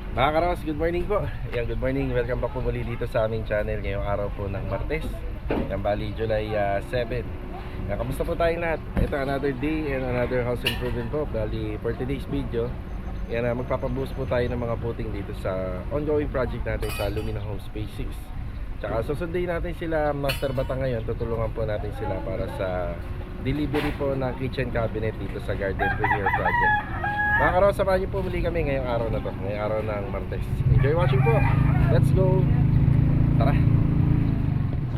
Mga karos, good morning po. Yan, good morning. Welcome back po muli dito sa aming channel ngayong araw po ng Martes. Yan, bali July 7. Yan, kamusta po tayong lahat? Ito another day and another house improvement po. Bali for today's video, yan, magpapaboost po tayo ng mga puting dito sa ongoing project natin sa Lumina Homes Phase 6. Tsaka susundin natin sila Master Bata ngayon. Tutulungan po natin sila para sa delivery po ng kitchen cabinet dito sa Garden Premier Project. Mga karos, samahan niyo po muli kami ngayong araw na to, ngayong araw ng Martes. Enjoy watching po. Let's go. Tara.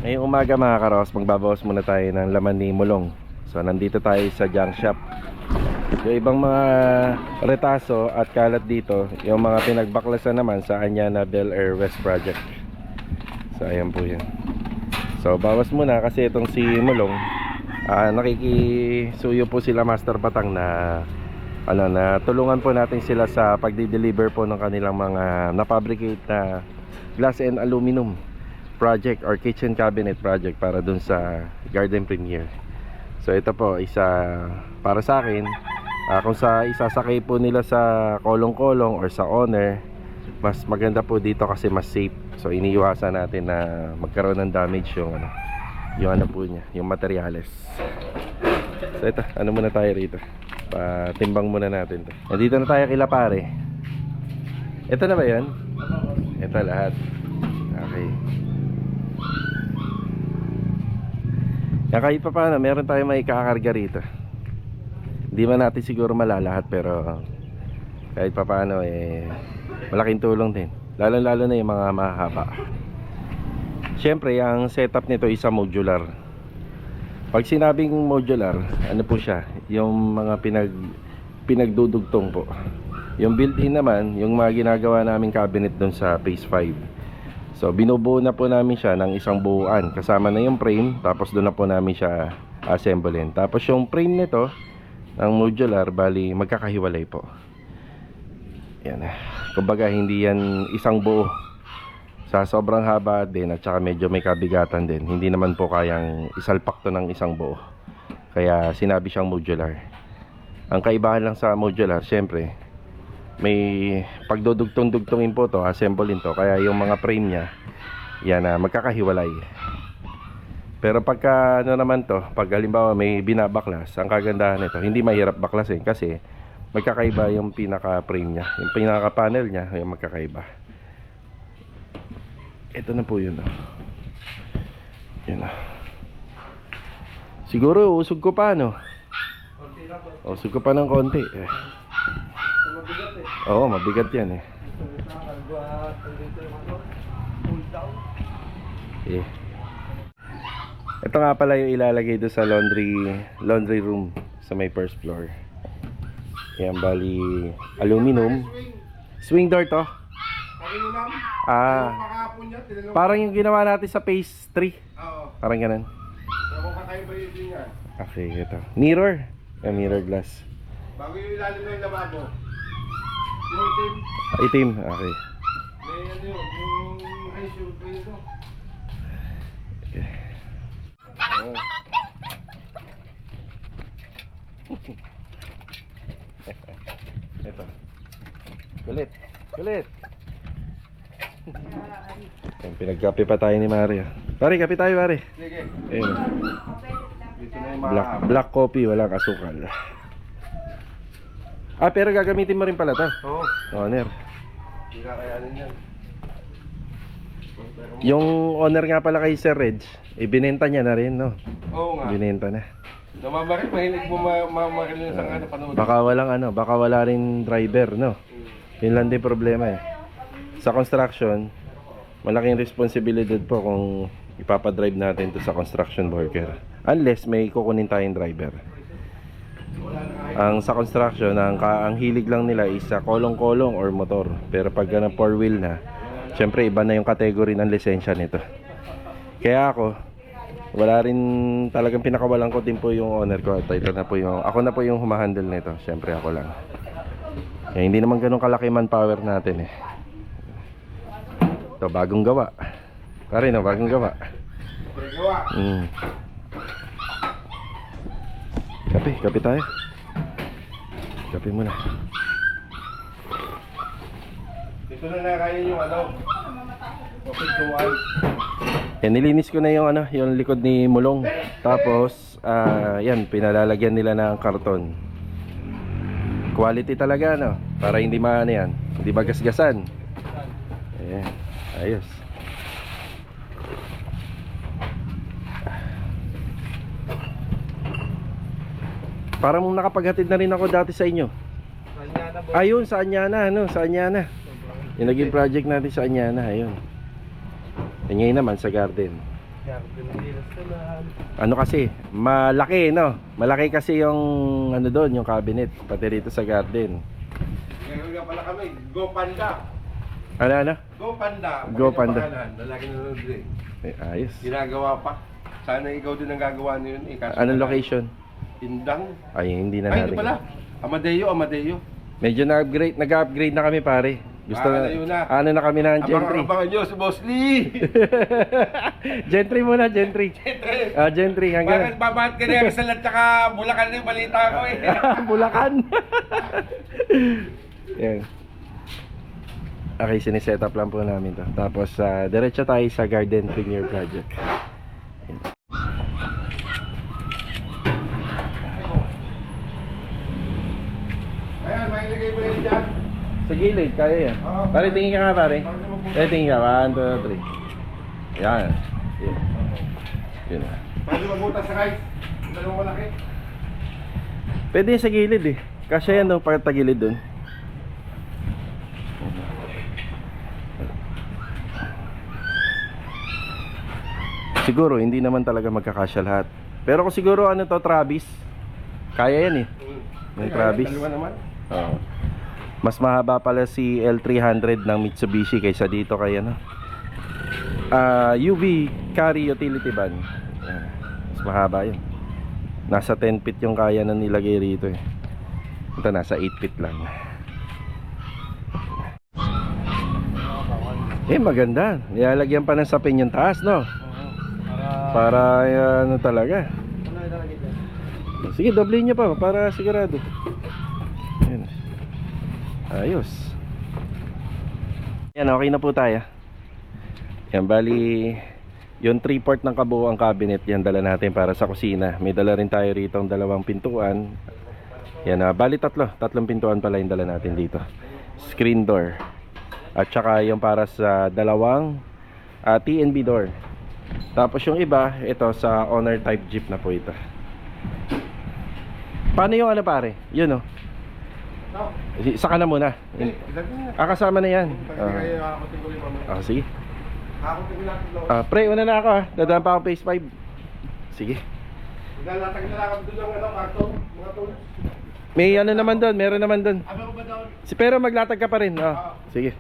Ngayong umaga mga karos, magbabawas muna tayo ng laman ni Mulong. So nandito tayo sa junk shop. Yung ibang mga retaso at kalat dito, yung mga pinagbaklasan naman sa Anyana Bel Air West Project. So ayan po yan. So bawas muna kasi itong si Mulong, nakikisuyo po sila Master Batang na na tulungan po natin sila sa pagdi-deliver po ng kanilang mga na-fabricate na glass and aluminum project or kitchen cabinet project para dun sa Garden Premier. So ito po isa para sa akin, kung sa isasakay po nila sa kolong-kolong or sa owner, mas maganda po dito kasi mas safe. So iniiwasan natin na magkaroon ng damage yung ano po niya, yung materyales. So ito, ano muna tayo rito, patimbang muna natin to. Nandito na tayo kila pare. Ito na ba yan? Ito lahat. Okay. Kahit pa paano, meron tayong may kakarga rito. Hindi man natin siguro malalahat, pero kahit pa paano malaking tulong din. Lalo na yung mga mahaba. Siyempre, ang setup nito isa modular. Pag sinabing modular, ano po siya? Yung mga pinagdudugtong po. Yung built-in naman, yung mga ginagawa naming cabinet dun sa phase 5. So binubuo na po namin siya ng isang buuan. Kasama na yung frame, tapos doon na po namin siya assemblein. Tapos yung frame nito, ng modular, bali magkakahiwalay po. Yan. Kumbaga hindi yan isang buo. Sa sobrang haba din at saka medyo may kabigatan din, hindi naman po kayang isalpak to ng isang buo. Kaya sinabi siyang modular. Ang kaibahan lang sa modular, syempre may pagdudugtong-dugtongin po to, assemblein to. Kaya yung mga frame niya, yan magkakahiwalay. Pero pagka naman to, pag halimbawa may binabaklas, ang kagandahan nito, hindi mahirap baklasin kasi magkakaiba yung pinaka-frame niya. Yung pinaka-panel niya, yung magkakaiba. Ito na po yun. Yan. Siguro usog ko pa, no? Usog ko pa ng konti. Oo, mabigat yan eh. Ito nga pala yung ilalagay doon sa laundry room sa may first floor. Yan, bali aluminum. Swing door to. Parang yung ginawa natin sa phase 3. Parang ganun. Okay, ito mirror. Mirror glass. Bago yung ilalim ng lababo. Yung itim. Itim, okay. May ano yun, yung issue pa ito. Okay. Ito. Kulit. Pinagkape pa tayo ni Maria. Pare, kape tayo pare. Sige. Ayun. Dito na yung mga Black coffee, walang asukal. Pero gagamitin mo rin pala to. Oo. Owner. Hindi kakayanin yan. Yung owner nga pala kay Sir Reg, ibinenta niya na rin, no? Oo nga. Binenta na. Namamakit, mahilig mo mamamakit na sa panood. Baka wala rin driver, no? Yun lang din problema eh. Sa construction, malaking responsibilidad po kung ipapadrive natin to sa construction worker. Unless may kukunin tayong driver. Sa construction, ang hilig lang nila is sa kolong-kolong or motor. Pero pag na 4-wheel na, syempre iba na yung category ng lisensya nito. Kaya ako, wala rin talagang pinakawalan ko din po yung owner ko. Ako na po yung humahandle nito. Syempre ako lang. Hindi naman ganun kalaki manpower natin eh. Ito, bagong gawa. Pare na, bagong gawa. Kape tayo. Kape muna. Ito na nakain yung ano. Opituan. Yan, nilinis ko na yung ano, yung likod ni Mulong. Tapos, yan, pinalalagyan nila ng karton. Quality talaga, no? Para hindi maano yan, hindi magasgasan. Ayan, ayos. Parang nakapaghatid na rin ako dati sa inyo. Ayun, sa Anyana, ano, sa Anyana. Yung naging project natin sa Anyana, ayun. Ngayon naman sa garden. Ano kasi, malaki, no? Malaki kasi yung ano doon, yung cabinet, pati rito sa garden. Ngayon nga pala kami, Go Panda. Ano? Go Panda. Go Panda. Lalaki na nun din. Ayos. Ginagawa pa. Sana ikaw din ang gagawa na yun. Anong location? Indang. Ay, hindi na Ay, natin. hindi pala. Amadeo. Medyo nag-upgrade na kami, pare. Gusto na. ano na kami ng Gentry. Abangan nyo si Boss Lee. Gentry muna, Gentry. Gentry hanggang Bakit babahat ka niya sa lahat tsaka Bulacan na yung balita ko eh. Bulacan. Yan. Okay, siniset up lang po namin to. Tapos, diretso tayo sa Garden Premier Project. Yan. Ayan, may ilagay mo yun dyan. Sa gilid, kaya yan. Pare, tingin ka nga, pare. Tingin ka. 1, 2, 3. Yan. Yan. Yan. Pwede mabutas sa guys. Dalawang malaki. Pwede sa gilid eh. Kasi yan, no, pagtagilid dun. Siguro, hindi naman talaga magkakasya lahat. Pero kung siguro, ano to, Travis. Kaya yan eh. Yung Travis. Dalawa naman. Oo. Mas mahaba pala si L300 ng Mitsubishi kaysa dito kay ano. UV Carry Utility Van. Yan. Mas mahaba yun. Nasa 10 feet yung kaya na nilagay rito eh. Ito nasa 8 feet lang. Eh maganda. Nilalagyan pa ng sapin yung taas, no? Para ano talaga. Sige, doble niya pa para sigurado. Yan. Ayos. Yan, okay na po tayo. Yan, bali yung 3/4 ng kabuuang cabinet, yan dala natin para sa kusina. May dala rin tayo rito ang dalawang pintuan. Yan, bali tatlong pintuan pala yung dala natin dito. Screen door. At saka yung para sa dalawang T&B door. Tapos yung iba, ito sa owner type jeep na po ito. Paano yung ano, pare? Yun oh. Saka na muna. Kasama na yan. Sige. Pre, una na ako ha. Dadaan pa ako phase 5. Sige. Latag na lang ako doon ng karton, mga tools. May ano naman doon, meron naman doon. Ano ba daw? Pero maglatag ka pa rin. Sige.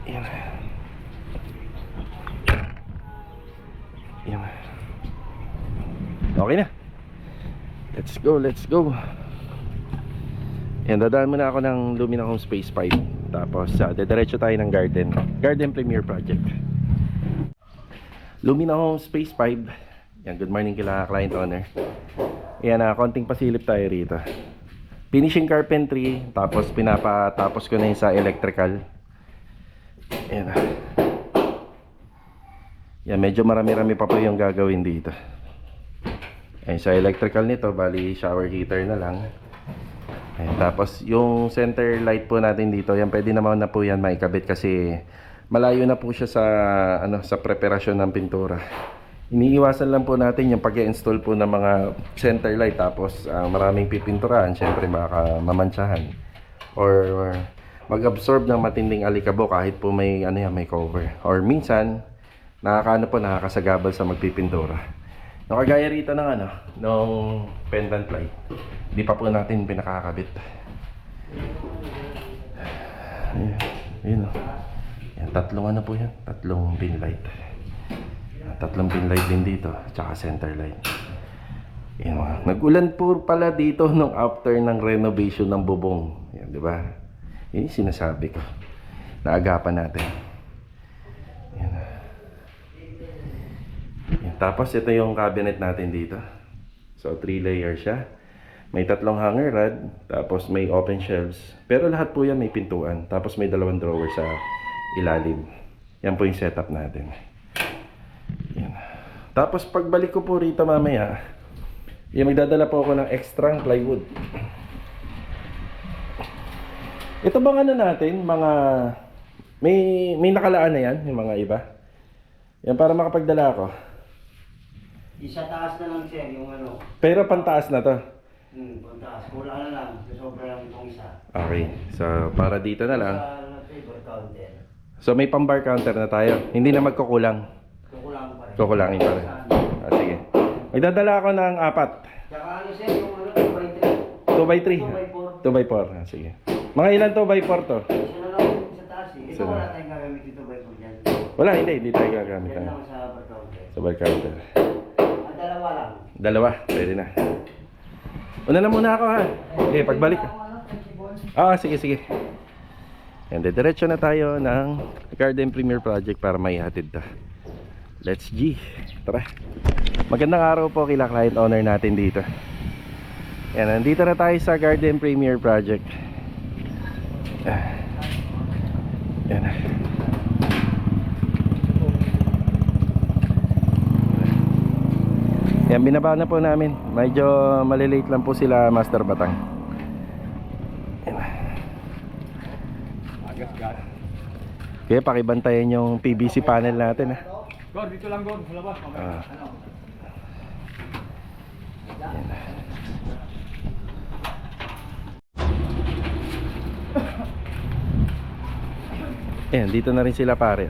Yan. Yan. Okay na. Let's go. Yan, dadaan muna ako ng Lumina Home Space 5. Tapos, dediretso tayo ng Garden Premier Project. Lumina Home Space 5. Yan, good morning kila client owner. Yan, konting pasilip tayo rito. Finishing carpentry. Tapos, pinapatapos ko na yung sa electrical. Yan. Yan, medyo marami-rami pa po yung gagawin dito. Ayun, sa electrical nito, bali shower heater na lang. Ayun, tapos yung center light po natin dito, yan pwede naman na po yan maikabit kasi malayo na po siya sa sa preparasyon ng pintura. Iniiwasan lang po natin yung pag-i-install po ng mga center light tapos maraming pipinturahan, syempre baka mamantsahan or mag-absorb ng matinding alikabok kahit po may may cover. Or minsan nakakasagabal sa magpipintura. Nakagaya rito ng ng pendant light. Hindi pa po natin pinakakabit. Ayun oh. Yan, tatlong po yan. Tatlong pin light. Tatlong pin light din dito. Tsaka center light. Yan mga. Nag-ulan po pala dito nung after ng renovation ng bubong. Yan, di ba? Yan yung sinasabi ko. Naagapan natin. Yan. Yan. Tapos ito yung cabinet natin dito. So 3 layer siya. May 3 hanger rod, tapos may open shelves. Pero lahat po yan may pintuan. Tapos may 2 drawer sa ilalim. Yan po yung setup natin. Yan. Tapos pagbalik ko po rito mamaya, magdadala po ako ng extra plywood. Ito bang ano natin, mga may nakalaan na yan, yung mga iba. Yan para makapagdala ako. Isa taas na lang sir, yung ano. Pero pantaas na to. Pantaas. Kulang na lang. Sobra lang itong isa. Okay. So para dito na lang. Sa table counter. So may pang-bar counter na tayo. Hindi na magkukulang. Kukulang pa rin. Kukulangin pa rin. Sige. Magdadala ako ng 4. Tsaka ano sir, yung ano, 2x3. 2x3. 2x4. 2x4. Sige. Mga ilan 2x4 to? Isa na lang yung sa taas eh. Ito Isa na. wala tayong gagamit dito 2x4 dyan. Wala, hindi tayo gagamit. Yan lang sa bar counter. Sa bar counter. Dalawa lang. 2. Pwede na. Una na muna ako ha. Okay, pagbalik. Sige. And diretso na tayo ng Garden Premier Project para may hatid to. Let's G. Tara. Magandang araw po kila client owner natin dito. Yan, nandito na tayo sa Garden Premier Project. Yan. Yan, binaba na po namin. Medyo malilate lang po sila, Master Batang. Yan. Kaya pakibantayan yung PVC panel natin ha. Gor, dito lang Gor, sa labas. Ayan, dito na rin sila pare.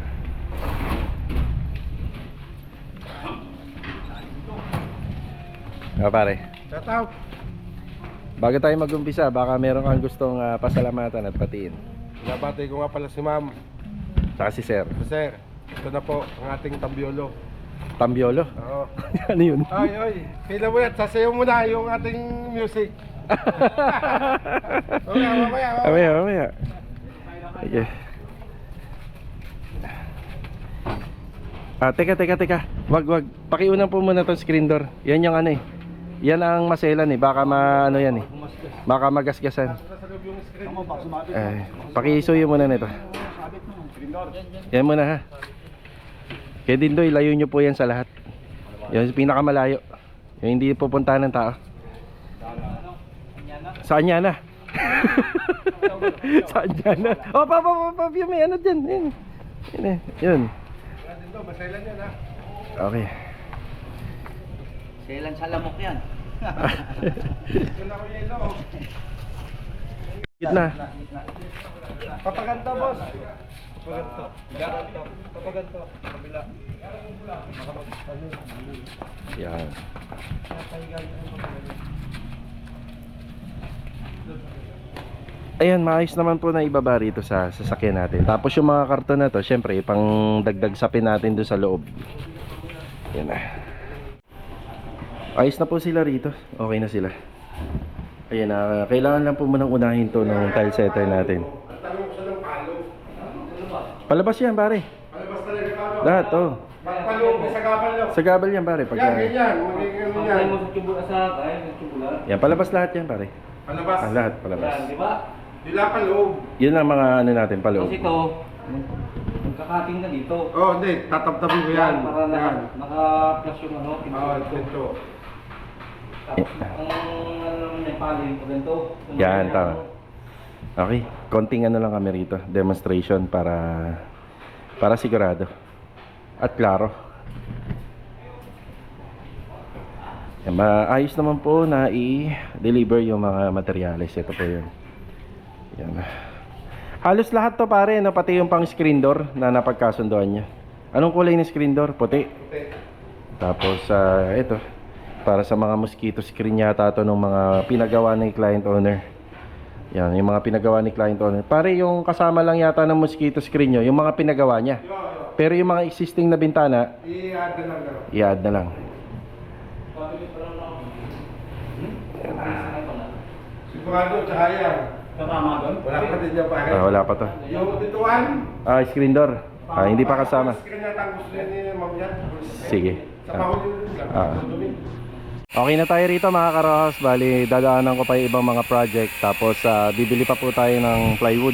Pare. Shout out. Bago tayo mag-umpisa, baka meron kang gustong pasalamatan at patiin. Nabati ko nga pala si ma'am. Saka si Sir. Sir, ito na po ang ating tambiolo. Tambiolo? Oo. Ano yun? Ay, pila mo yan. Sasayaw mo na yung ating music. Mamaya. Mamaya. Okay. Teka. Wag. Pakiunan po muna tong screen door. Yan yung ano eh. Yan ang maselan eh. Baka ano yan eh. Baka magasgasan. Pakisuyo muna nito. Yan muna ha. Kaya Dindoy, layo nyo po yan sa lahat. Yan yung pinakamalayo. Yung hindi pupuntahan ng tao. Saan niya na? Saan niya na? Oh, pa, may ano dyan. Yun. Masailan yan ha. Okay. Selan sa lamok yan. Ito na ko yelo. Gitna. Papaganda boss. Papaganto. Kabila. Yan. Ayan, maayos naman po na ibaba rito sa sasakyan natin. Tapos yung mga karton na to, syempre, pang dagdag sapin natin doon sa loob. Yan na. Ayos na po sila rito. Okay na sila. Ayan na, kailangan lang po munang unahin to ng tile setter natin. Tanong ko sa ng palo. Palabas yan, pare. Palabas talaga palo. Lahat, oh. Paloob sa gabal lang. Sa gabal yan, pare. Pag, Yan, ganyan. Magiging yan. yan, palabas lahat yan, pare. Palabas. Lahat, palabas. Di ba? Dila paloob. Yun ang mga ano natin, paloob. Kasi ito, magkakating na dito. Oh, hindi. Tatabtabin ko yan. Para Yan. naka-flash yung ano. Oo, ito. Tapos ang ano naman yung palo yung ganito. Yan, tama. Okay, konting ano lang kami rito, demonstration para sigurado at klaro. Yan, maayos naman po na i-deliver yung mga materyales. Ito po yun. Yan. Halos lahat to pare, no? Pati yung pang screen door na napagkasundoan niya. Anong kulay ng screen door? Puti. Tapos ito, para sa mga mosquito screen yata to ng mga pinagawa ng client owner. Yan, yung mga pinagawa ni client owner. Pare, yung kasama lang yata ng mosquito screen nyo, yung mga pinagawa niya. Pero yung mga existing na bintana, I-add na lang. i-add na lang. Sigurado, tsaka yan. Kasama doon? Wala pa din niya pa. Wala pa to. Yung bituan. Screen door. Hindi pa kasama. Screen yata ang gusto niya ni Ma'am yan. Sige. Sa pahuli lang. Ah. Okay na tayo rito mga karohas. Bali, dadaanan ko pa yung ibang mga project. Tapos bibili pa po tayo ng plywood.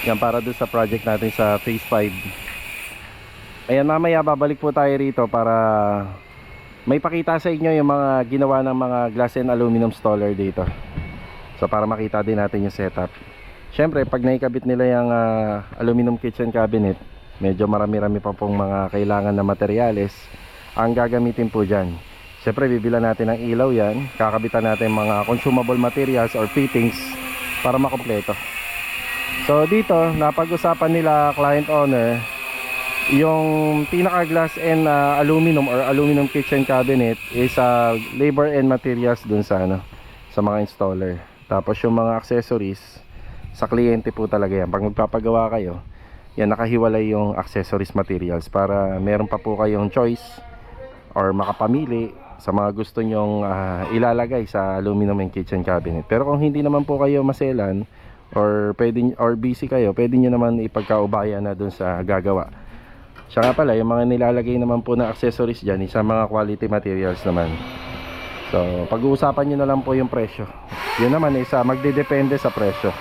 Yan para doon sa project natin sa phase 5. Ayan, mamaya babalik po tayo rito para may pakita sa inyo yung mga ginawa ng mga glass and aluminum stoller dito. So para makita din natin yung setup. Syempre pag naikabit nila yung aluminum kitchen cabinet, medyo marami-rami pa pong mga kailangan na materyales ang gagamitin po dyan. Syempre bibilan natin ng ilaw yan, kakabitan natin mga consumable materials or fittings para makompleto. So dito napag-usapan nila client owner yung pinaka glass and aluminum or aluminum kitchen cabinet is labor and materials dun sa sa mga installer. Tapos yung mga accessories sa kliyente po talaga yan. Pag magpapagawa kayo, yan nakahiwalay yung accessories materials para meron pa po kayong choice or makapamili sa mga gusto nyong ilalagay sa aluminum and kitchen cabinet. Pero kung hindi naman po kayo maselan or busy kayo, pwede nyo naman ipagkaubayan na dun sa gagawa. Siya nga pala, yung mga nilalagay naman po na accessories dyan, isa mga quality materials naman. So pag-uusapan nyo na lang po yung presyo. Yun naman isa magdedepende sa presyo.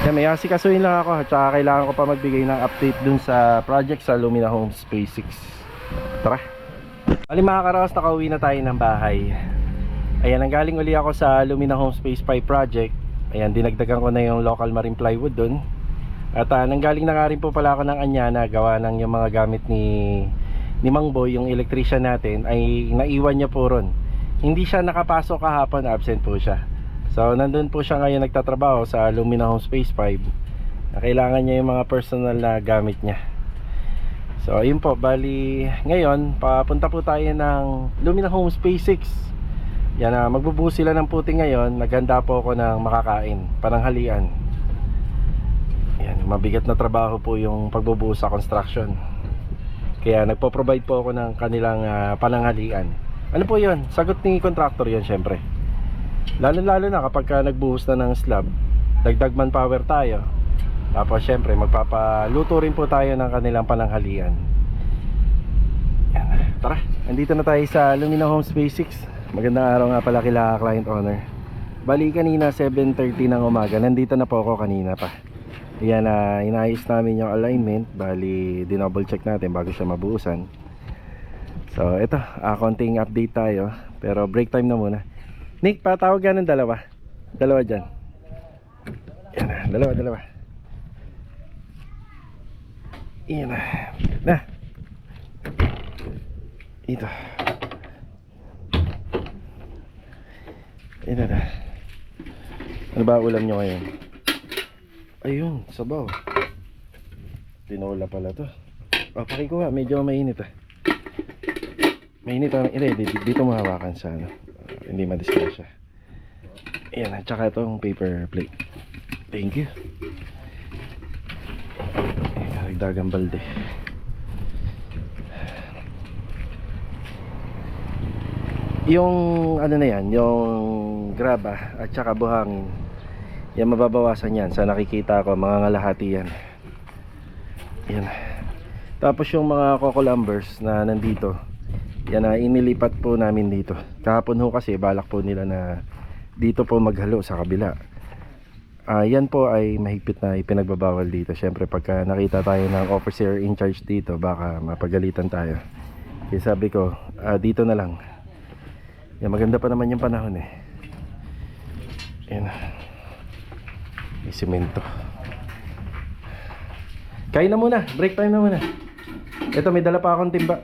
Yan, may asikasuhin lang ako at saka kailangan ko pa magbigay ng update dun sa project sa Lumina Homes Phase 6. Tara. Bali mga karos, nakauwi na tayo ng bahay. Ayan, nanggaling uli ako sa Lumina Homes Phase 5 project. Ayan, dinagdagan ko na yung local marine plywood dun. At nanggaling na nga rin po pala ako ng Anyana, gawa ng yung mga gamit ni Mang Boy, yung electrician natin, ay naiwan niya po ron. Hindi siya nakapasok kahapon, absent po siya. So nandun po siya ngayon nagtatrabaho sa Lumina Homes Phase 5 na kailangan niya yung mga personal na gamit niya. So ayun po, bali ngayon papunta po tayo ng Lumina Homes Phase 6. Yan, magbubuhos sila ng puti ngayon. Naghanda po ako ng makakain, pananghalian. Yan, mabigat na trabaho po yung pagbubuhos sa construction. Kaya nagpo-provide po ako ng kanilang pananghalian. Ano po yun? Sagot ni contractor yun syempre. Lalo na kapag nagbuhos na ng slab, dagdag manpower tayo. Tapos syempre magpapaluto rin po tayo ng kanilang pananghalian. Yan. Tara, andito na tayo sa Lumina Homes Phase 6. Magandang araw nga pala kila client owner. Bali kanina 7:30 ng umaga, nandito na po ako kanina pa. Yan, inaayos namin yung alignment. Bali dinouble check natin bago siya mabuhusan. So ito, konting update tayo. Pero break time na muna. Nick, patawag yan ng dalawa. Dalawa dyan. Yan, dalawa. Yan na. Ito. Ito na. Ano ba ulam nyo ngayon? Ayun, sabaw. Tinola pala to. Pakikuha, medyo mainit Mainit dito mo hawakan sa hindi madisgrasya. Ayan, at saka itong paper plate. Thank you. Karagdagang balde. Yung ano na yan, yung graba at saka buhangin, yan mababawasan yan. Sa nakikita ko, mga ngalahati yan. Yan. Tapos yung mga coco lumbers na nandito, yan na inilipat po namin dito. Kahapon ho kasi balak po nila na dito po maghalo sa kabila. Yan po ay mahigpit na ipinagbabawal dito. Syempre pagka nakita tayo ng officer in charge dito, baka mapagalitan tayo. Kaya sabi ko, dito na lang. Yan, maganda pa naman yung panahon Yan. May simento. Kain na muna, break time na muna. Ito, may dala pa akong timba.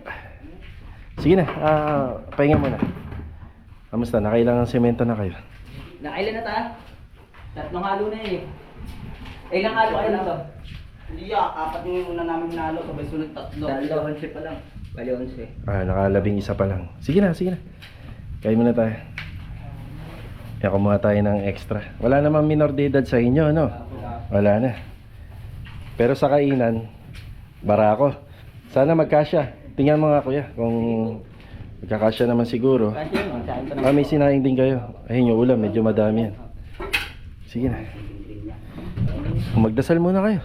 Sige na, pahinga muna. Kamusta? Nakailangan semento na kayo? Nakailan na ta? Tatlong halo na yun ilang halo kayo lang to? Hindi apat yung una namin hinalo, sabay sunod tatlo. Dalo, 11 pa lang. Bali 11. Nakalabing isa pa lang. Sige na. Kain muna tayo. Kaya kumuha tayo ng extra. Wala namang minor de edad sa inyo, no? Wala na. Pero sa kainan, barako. Sana magkasya. Tingnan mo nga kuya, kung magkakasya naman siguro. May sinaing din kayo. Ayun yung ulam, medyo madami yan. Sige na. Magdasal muna kayo.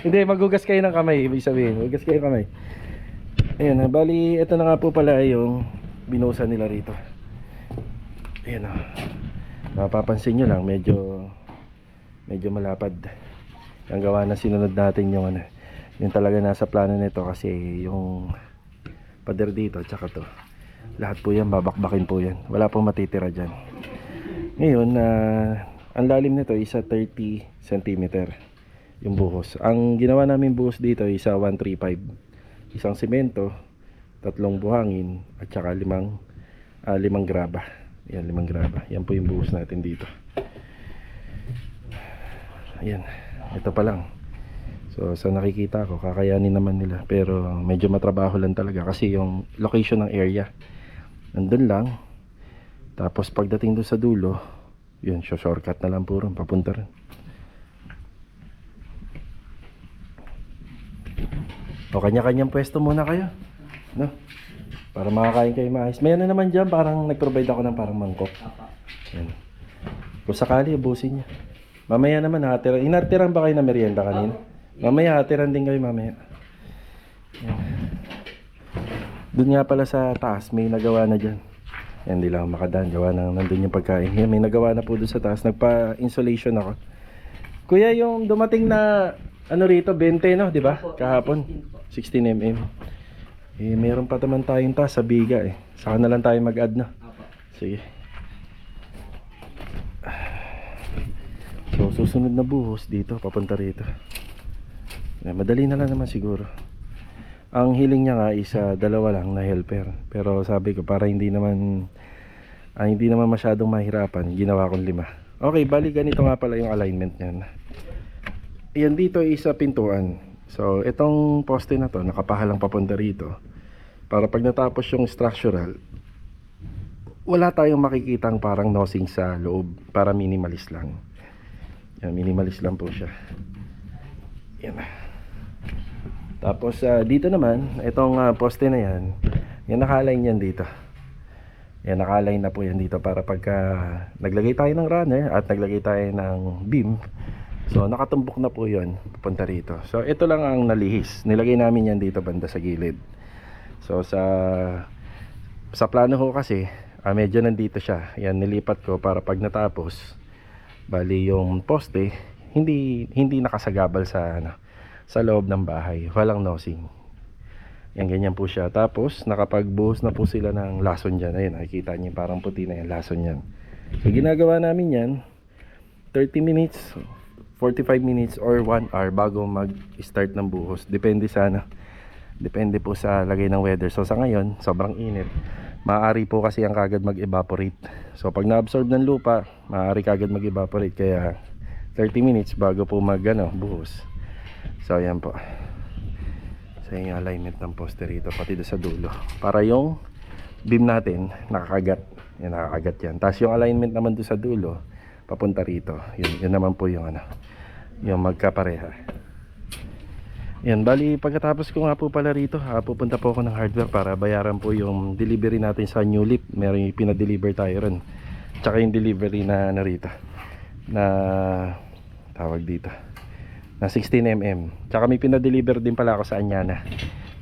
Hindi, magugas kayo ng kamay. Ibig sabihin, magugas kayo ng kamay. Ayan, bali, ito na nga po pala yung binuhusan nila rito. Ayan o. Mapapansin nyo lang, medyo malapad. Ang gawa na sinunod natin yung ano, yung talaga nasa plano nito kasi yung pader dito, tsaka to. Lahat po yan, babakbakin po yan. Wala pong matitira dyan. Ngayon, ang lalim nito isa 30 cm yung buhos. Ang ginawa namin buhos dito isa 135. Isang semento, 3 buhangin, at saka 5 graba. Yan, 5 graba. Yan po yung buhos natin dito. Ayan, ito pa lang. So sa nakikita ko, kakayanin naman nila. Pero medyo matrabaho lang talaga kasi yung location ng area nandun lang. Tapos pagdating doon sa dulo, yun, shortcut na lang po rin, papunta rin. O kanya-kanyang pwesto muna kayo, no? Para makakain kayo maayos. May ano naman dyan, parang nag-provide ako ng parang mangkok. Yan. Kung sakali, ubusin niya. Mamaya naman hatiran. Inatiran ba kayo na merienda kanina? Mamaya hatiran din kayo mamaya. Yan. Doon nga pala sa taas, may nagawa na dyan. Yan, di lang makadaan. Gawa na nandun yung pagkain. Yan, may nagawa na po doon sa taas. Nagpa-insulation ako. Kuya, yung dumating na ano rito, 20 no, di ba? Kahapon. 16 mm. Eh, meron pa naman tayong taas sa biga eh. Saka na lang tayo mag-add na. Sige. So, susunod na buhos dito, papunta rito. Madali na lang naman siguro. Ang hiling niya nga is 2 lang na helper. Pero sabi ko para hindi naman masyadong mahirapan, ginawa kong 5. Okay, bali ganito nga pala yung alignment niyan. Ayan, dito is pintuan. So itong poste na to nakapahalang papunta rito. Para pag natapos yung structural, wala tayong makikitang parang nosing sa loob. Para minimalist lang. Yan, minimalist lang po siya. Yan. Tapos dito naman, itong poste na yan, yan naka-align yan dito. Yan, naka-align na po yan dito para pagka naglagay tayo ng runner at naglagay tayo ng beam, so nakatumbok na po yun, pupunta rito. So ito lang ang nalihis. Nilagay namin yan dito banda sa gilid. So sa plano ko kasi, medyo nandito siya. Yan, nilipat ko para pag natapos, bali yung poste, hindi nakasagabal sa loob ng bahay, walang nosing. Yan, ganyan po siya. Tapos nakapagbuhos na po sila ng lason dyan. Ayun, nakikita niyo parang puti na yung lason yan. So ginagawa namin yan 30 minutes, 45 minutes or 1 hour bago mag-start ng buhos. Depende po sa lagay ng weather. So sa ngayon, sobrang init. Maaari po kasi ang kagad mag-evaporate. So pag na-absorb ng lupa, maaari kagad mag-evaporate. Kaya 30 minutes bago po buhos. So ayan po. So yung alignment ng poste rito pati doon sa dulo. Para yung beam natin nakakagat. Yan, nakakagat yan. Tapos yung alignment naman doon sa dulo papunta rito. Yun naman po yung yung magkapareha. Yan, bali pagkatapos ko nga po pala rito, pupunta po ako ng hardware para bayaran po yung delivery natin sa new lip. Meron yung pinadeliver tayo ron. Tsaka yung delivery na rito. Na tawag dito. Na 16mm. Tsaka may pinadeliver din pala ako sa Anyana.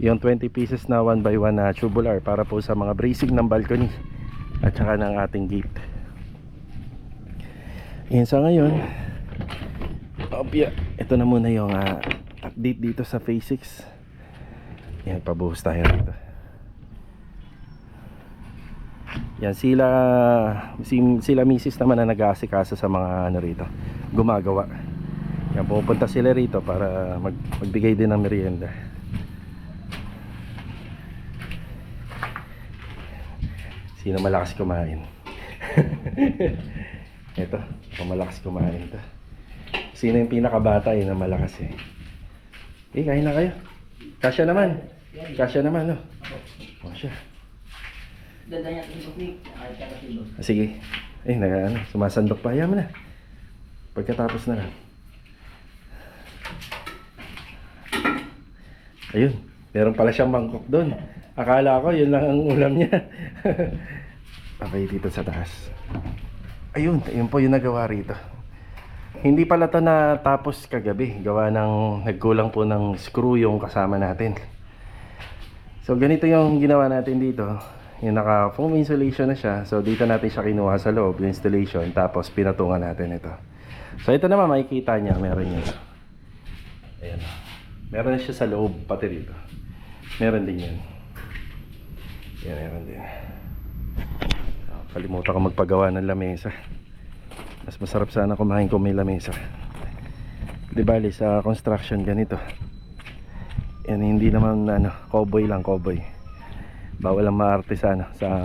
Yung 20 pieces na 1x1 na tubular para po sa mga bracing ng balcony at saka ng ating gate. Yan, sa ngayon, ito na muna yung update dito sa phase 6. Yan, pabuhos tayo rito. Yan, sila misis naman na nag-aasikaso sa mga rito, gumagawa. Yan, pupunta sila rito para magbigay din ng merienda. Sino malakas kumain? Ito, malakas kumain to. Sino yung pinakabata na malakas eh? Kain na kayo. Kasya naman. Kasya naman, no? Kasya. Sige. Sumasandok pa. Ayaw mo na. Pagkatapos na lang. Ayun, meron pala siyang mangkok doon. Akala ko yun lang ang ulam niya. Okay, dito sa taas. Ayun po yung nagawa rito. Hindi pala to natapos kagabi. Gawa ng nagkulang po ng screw yung kasama natin. So ganito yung ginawa natin dito. Yung naka foam insulation na siya. So dito natin siya kinuha sa loob, yung installation. Tapos pinatungan natin ito. So ito naman makikita niya, meron yun. Ayan. Meron siya sa loob, pati rito. Meron din yan. Yan, meron din. Kalimutan ko magpagawa ng lamesa. Mas masarap sana kumain kung may lamesa. Di bali sa construction ganito. Yan, hindi naman cowboy lang, cowboy. Bawal ang maarte sa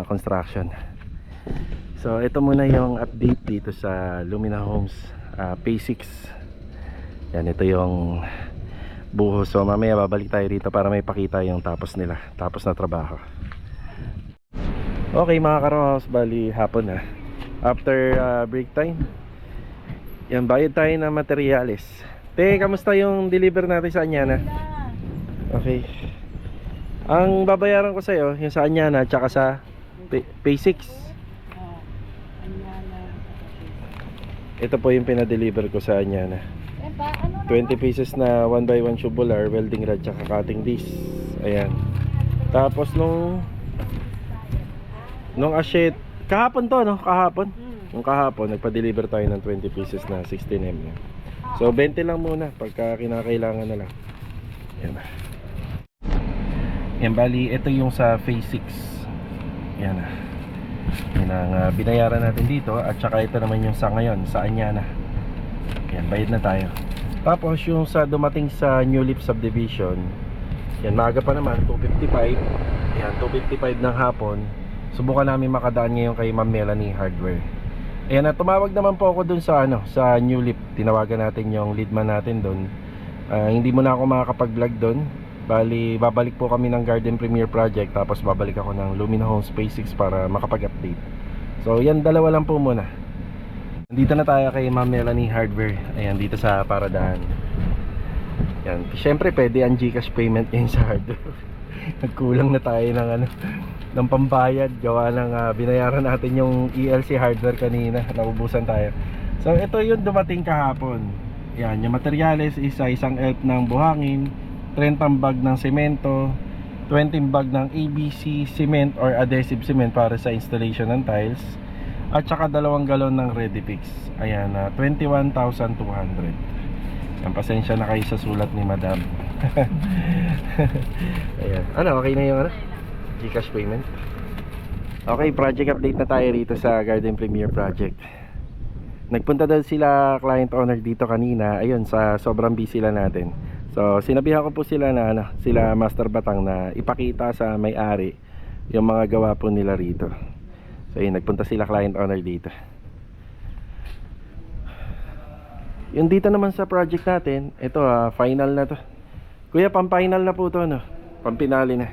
construction. So ito muna yung update dito sa Lumina Homes Phase 6. Yan, ito yung buhos. So mamaya babalik tayo dito para may pakita yung tapos nila, tapos na trabaho. Okay mga karohouse, bali hapon na. After break time, yan, bayad tayo ng materyales. Te, kamusta yung deliver natin sa Anyana? Okay. Ang babayaran ko sa'yo, yung sa Anyana, tsaka sa Phase 6. Ito po yung pinadeliver ko sa Anyana. 20 pieces na 1x1 tubular, welding rod, tsaka cutting disc. Ayan. Tapos nung ashet, kahapon to, no? Kahapon. Nung kahapon, nagpa-deliver tayo ng 20 pieces na 16mm. So 20 lang muna pagka kinakailangan na lang. Yan. Yan, bali ito yung sa Phase 6. Yan. Yan ang binayaran natin dito. At saka ito naman yung sa ngayon, sa Anyana. Yan, bayad na tayo. Tapos yung sa dumating sa New Leaf Subdivision, yan, maaga pa naman, 2:55. Yan, 2:55 ng hapon. Subukan namin makadaan ngayon kay Ma'am Melanie Hardware. Ayan, tumawag naman po ako dun sa sa New Leaf. Tinawagan natin yung lead man natin dun. Hindi mo na ako makakapag-vlog dun. Bali, babalik po kami ng Garden Premier Project. Tapos babalik ako ng Lumina Homes Phase 6 para makapag-update. So yan, dalawa lang po muna. Dito na tayo kay Ma'am Melanie Hardware. Ayan, dito sa Paradahan. Yan, syempre pwede ang GCash payment ngayon sa hardware. Nagkulang na tayo ng pambayad. Gawa ng binayaran natin yung ELC hardware kanina. Naubusan tayo. So ito yung dumating kahapon. Yan, yung materyales is isang elf ng buhangin, 30 bag ng semento, 20 bag ng ABC cement or adhesive cement para sa installation ng tiles, at saka 2 galon ng Redifix. Ayan, 21,200. Ang pasensya na kayo sa sulat ni Madam. Ayan. Okay na yung GCash payment. Okay, project update na tayo rito sa Garden Premier Project. Nagpunta daw sila client owner dito kanina. Ayun, sa sobrang busy lang natin. So sinabihan ko po sila na sila Master Batang na ipakita sa may-ari yung mga gawa po nila rito. So ayun, nagpunta sila client owner dito. Yung dito naman sa project natin, ito final na to. Kuya, pang-final na po to, no? Pang-pinali na.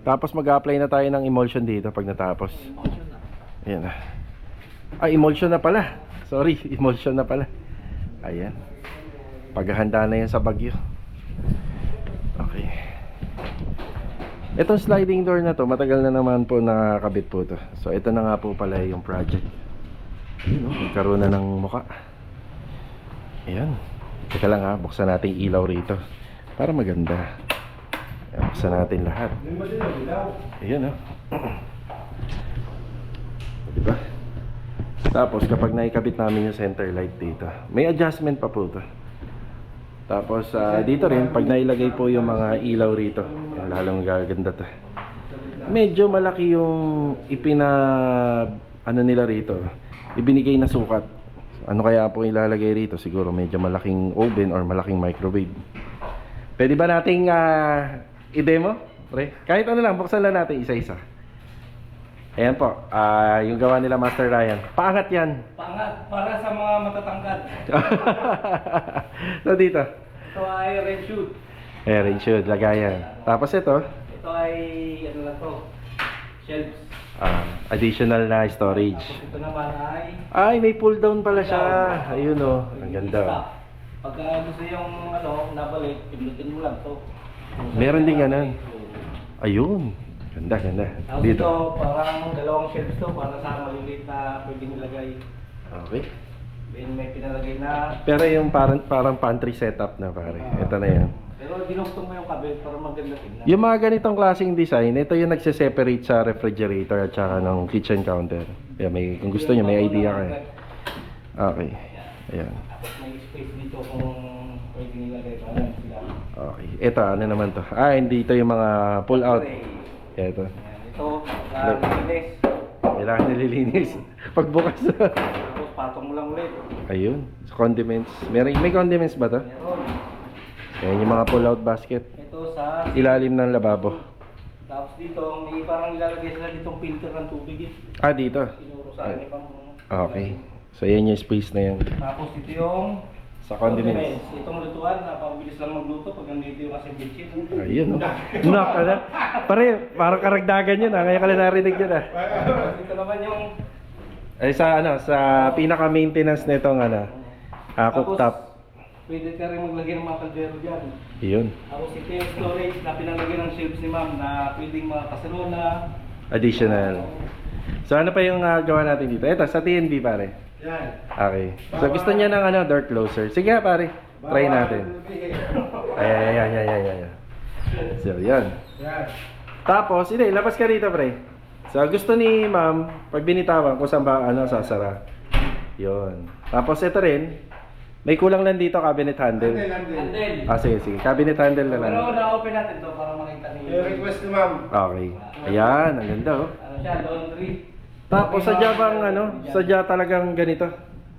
Tapos mag-apply na tayo ng emulsion dito pag natapos. Ayan na. Emulsion na pala. Sorry, emulsion na pala. Ayan. Paghahanda na yan sa Baguio. Okay. Itong sliding door na to, matagal na naman po nakakabit po to. So ito na nga po pala yung project. Nagkaroon na ng muka. Ayan. Teka lang buksan natin yung ilaw rito para maganda. Ayan, buksan natin lahat. Ayan diba? Tapos kapag naikabit namin yung center light dito, may adjustment pa po to. Tapos dito rin, pag nailagay po yung mga ilaw rito, yan, lalong gaganda to. Medyo malaki yung nila rito, ibinigay na sukat. Ano kaya po ilalagay rito? Siguro medyo malaking oven or malaking microwave. Pwede ba nating i-demo? Kahit ano lang, buksan lang natin isa-isa. Ayan po, yung gawa nila Master Ryan. Paangat yan. Paangat, para sa mga matatangkad. So dito. Ito ay red shoot. Red shoot, lagayan. Tapos ito. Ito ay, ano na to, shelves. Additional na storage. Tapos ito naman ay may pull down pala siya. Ayun ang ganda. Pagka gusto yung nabalik, pinutin mo lang to. Meron din ganun. Ayun. Ganda. Tapos ito, parang dalawang shelves to para sa maliliit na pwedeng ilagay. Okay. May pinalagay na. Pero yung parang pantry setup na pare. Ito na yan. Pero dinugtong mo yung kabel para maganda tingnan. Yung mga ganitong klaseng design, ito yung nagse-separate sa refrigerator at saka ng kitchen counter. Kaya may, kung gusto niyo may idea kayo. Okay. Ayan. Tapos may space dito kung pwede nilagay pa lang sila. Okay. Ito, ano naman to? Hindi ito yung mga pull out. Ito. Ayan, ito, nalinis. Kailangan nililinis. Pagbukas. Tapos patong mo lang ulit. Ayun. So, condiments. May condiments ba to? Meron. Ayan yung mga pull out basket. Ito sa... Ilalim ng lababo. Tapos dito, may parang ilalagay sila ditong filter ng tubig eh. Dito. Tinuro sa akin pang... Okay. So, yan yung space na yan. Tapos ito yung... Sa condiments. Itong lutuan, napakabilis lang magluto pag nandito yung asin bitchin. Ayun, no? Knock, ano? Pare, parang karagdagan yun, Kaya ka lang narinig yun, Ito naman yung... Ay, sa pinaka-maintenance nitong, cooktop. Pwede ka rin maglagay ng mga kaldero dyan. Yun. Tapos ito yung storage na pinalagay ng shelves ni ma'am na pwedeng mga kasalona. Additional. So, ano pa yung gawa natin dito? Ito, sa TNB, pare. Yan. Okay. So, gusto niya ng door closer. Sige, pare. Try natin. Ayan. So, yan. Yan. Tapos, labas ka rito, pre. So, gusto ni ma'am, pag binitawan kung saan ba, sasara. Yun. Tapos, ito rin, may kulang lang dito, cabinet handle. Handle. Sige. Cabinet handle na lang. Pero na-open natin to para makita niyo. Yung request ni ma'am. Okay. Ayan, ang ganda, oh. Ano siya, laundry. Tapos, sadya bang, sadya talagang ganito.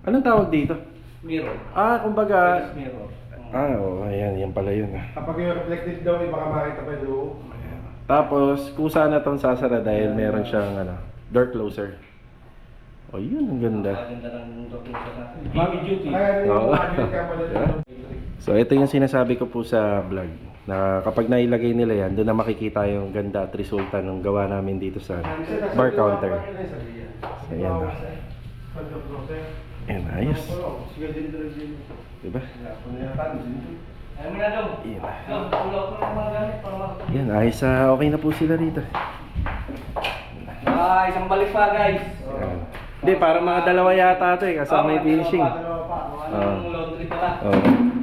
Anong tawag dito? Mirror. Kumbaga, Mirror. ayan, yan pala yun. Kapag yung reflective daw, baka makita pa yung loob. Tapos, kusa na itong sasara dahil meron siyang, door closer. Oh, yun, ang ganda. Maganda ng document natin. Heavy duty. Kaya Oo. yung cabinet ka pala Yeah. So, ito yung sinasabi ko po sa vlog. Na kapag nailagay nila yan, doon na makikita yung ganda at resulta ng gawa namin dito sa bar counter. So, ayan na. Ayan, ayos. Diba? Ayaw mo na daw. Ayan. Pulo ko ng mga gamit para makapag... Ayan, ayos. Okay na po sila rito. Isang balik pa guys. Ayan. Hindi, para mga dalawa yata ito kasama yung finishing. Anong laundry pala? Oo.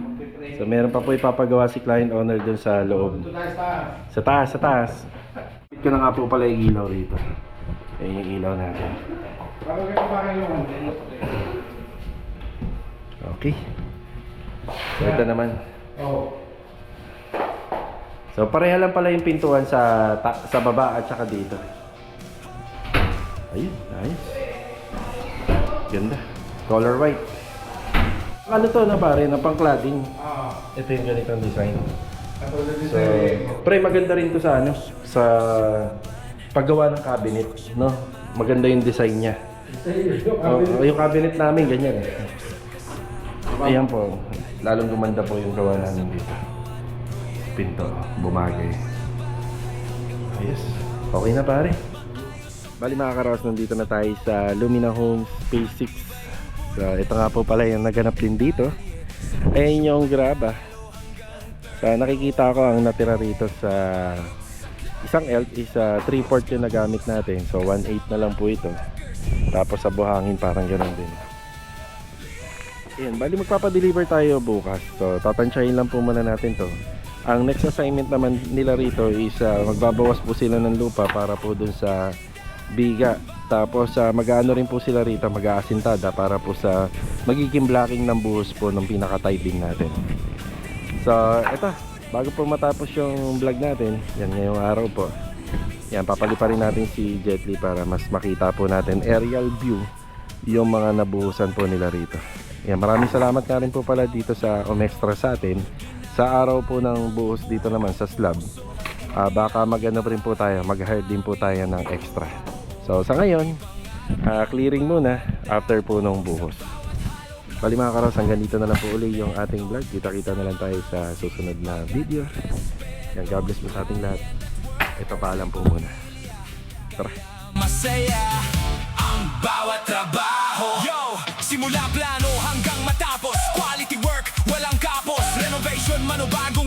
So, meron pa po ipapagawa si client owner dun sa loob. Sa taas. Bit ko na nga po pala yung ilaw rito. Ayan yung ilaw natin. Okay. So, ito naman. So, pareha lang pala yung pintuan sa baba at saka dito. Ayun, nice. Ganda. Color white. Ano to na pare, na pang cladding. Ito yung ganitong design. So, pre, maganda rin to sa sa paggawa ng cabinet, no? Maganda yung design niya. Yung cabinet namin ganyan. Ayan po, lalong gumanda po yung gawa namin dito. Pinto, bumagay. Ayos. Okay na pare. Bali mga karaos, nandito na tayo sa Lumina Homes Phase 6. So, ito nga po pala yung naganap din dito. Ayan yung graba. So, nakikita ko ang natira rito sa isang elk is 3/4 yung nagamit natin. So, 1/8 na lang po ito. Tapos sa buhangin parang ganoon din. Ayan, bali magpapadeliver tayo bukas. So, tatansyahin lang po muna natin to. Ang next assignment naman nila rito is magbabawas po sila ng lupa para po dun sa biga. Tapos mag-aano rin po sila rito, mag-aasintada para po sa magiging blocking ng buhos po ng pinaka-tiding natin. So, eto, bago po matapos yung vlog natin, yan ngayong araw po. Yan, papaliparin natin si Jetly para mas makita po natin aerial view yung mga nabuhusan po nila rito. Yan, maraming salamat nga rin po pala dito sa Omextra sa atin. Sa araw po ng buhos dito naman sa slab, baka mag-ano rin po tayo, mag-hire din po tayo ng extra. So sa ngayon, clearing muna after po nung buhos. Bali mga karos, hanggang dito na lang po uli yung ating vlog. Kita-kita na lang tayo sa susunod na video. Yan, God bless po sa ating lahat. Ito paalam po muna. Tara. Masaya ang bawat trabaho. Yo, simula plano hanggang matapos. Quality work, walang kapos. Renovation, mano bago